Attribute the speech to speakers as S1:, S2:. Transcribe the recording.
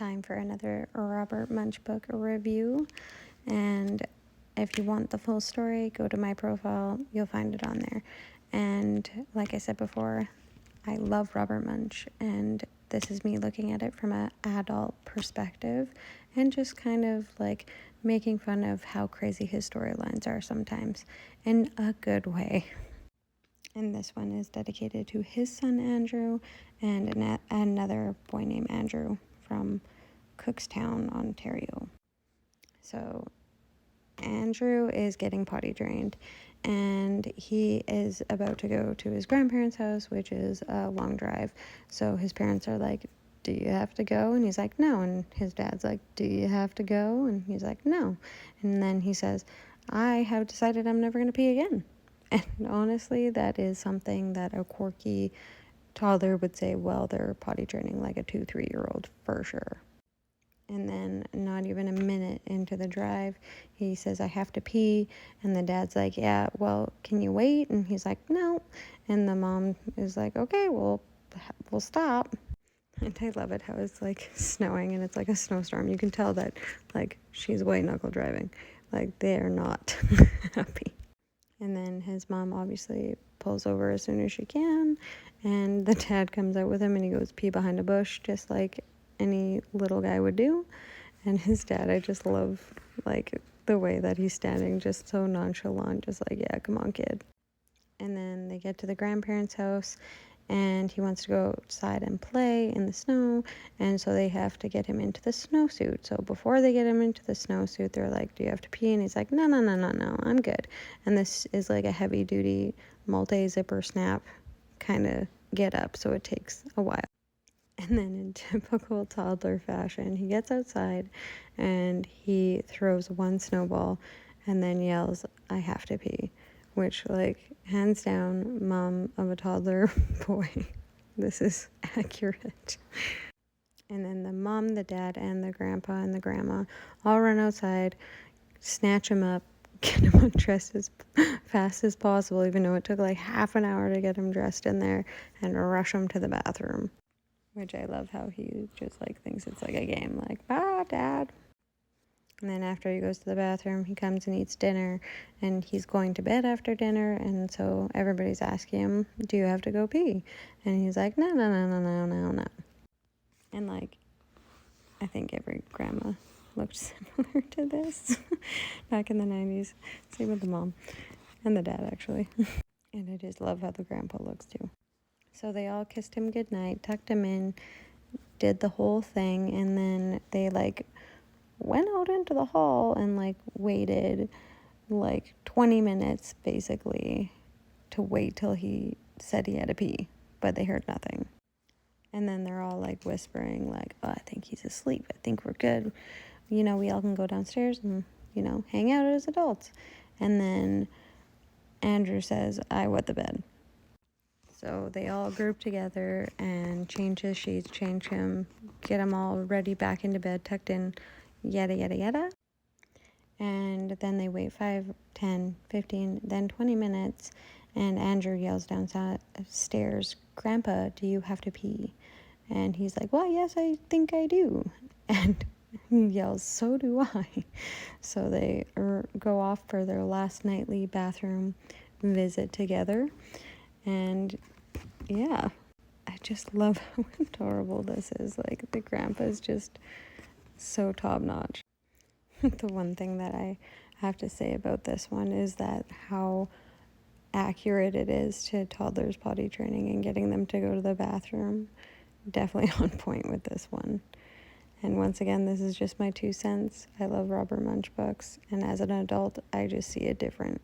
S1: time for another Robert Munsch book review. And if you want the full story, go to my profile. You'll find it on there. And like I said before, I love Robert Munsch, and this is me looking at it from an adult perspective and just kind of like making fun of how crazy his storylines are sometimes in a good way. And this one is dedicated to his son Andrew and another boy named Andrew from Cookstown, Ontario. So Andrew is getting potty trained, and he is about to go to his grandparents' house, which is a long drive. So his parents are like, do you have to go? And he's like, no. And his dad's like, do you have to go? And he's like, no. And then he says, I have decided I'm never going to pee again. And honestly, that is something that a quirky toddler would say, well, they're potty training like a 2-3-year-old for sure. And then not even a minute into the drive, he says, I have to pee. And the dad's like, yeah, well, can you wait? And he's like, no. And the mom is like, okay, well, we'll stop. And I love it how it's like snowing and it's like a snowstorm. You can tell that like she's white knuckle driving. Like they're not happy. And then his mom obviously pulls over as soon as she can. And the dad comes out with him and he goes pee behind a bush just like any little guy would do. And his dad, I just love like the way that he's standing, just so nonchalant, just like, yeah, come on, kid. And then they get to the grandparents' house and he wants to go outside and play in the snow, and so they have to get him into the snowsuit. So before they get him into the snowsuit, they're like, do you have to pee? And he's like, no, I'm good. And this is like a heavy duty multi-zipper snap kind of get up, so it takes a while. And then in typical toddler fashion, he gets outside and he throws one snowball and then yells, I have to pee. Which, like, hands down, mom of a toddler boy, this is accurate. And then the mom, the dad, and the grandpa and the grandma all run outside, snatch him up, get him undressed as fast as possible, even though it took like half an hour to get him dressed in there, and rush him to the bathroom. Which I love how he just like thinks it's like a game, like, ah, dad. And then after he goes to the bathroom, he comes and eats dinner, and he's going to bed after dinner, and so everybody's asking him, do you have to go pee? And he's like, no. And like, I think every grandma looked similar to this back in the 90s. Same with the mom and the dad, actually. And I just love how the grandpa looks too. So they all kissed him goodnight, tucked him in, did the whole thing, and then they like went out into the hall and like waited like 20 minutes basically to wait till he said he had to pee, but they heard nothing. And then they're all like whispering like, oh, I think he's asleep, I think we're good, you know, we all can go downstairs and, you know, hang out as adults. And then Andrew says, I wet the bed. So they all group together and change his sheets, change him, get him all ready back into bed, tucked in, yada, yada, yada. And then they wait 5, 10, 15, then 20 minutes, and Andrew yells downstairs, Grandpa, do you have to pee? And he's like, well, yes, I think I do. And he yells, so do I. So they go off for their last nightly bathroom visit together. And yeah, I just love how adorable this is. Like, the grandpa's just so top-notch. The one thing that I have to say about this one is that how accurate it is to toddlers potty training and getting them to go to the bathroom. Definitely on point with this one. And once again, this is just my 2 cents. I love Robert Munsch books, and as an adult, I just see it different.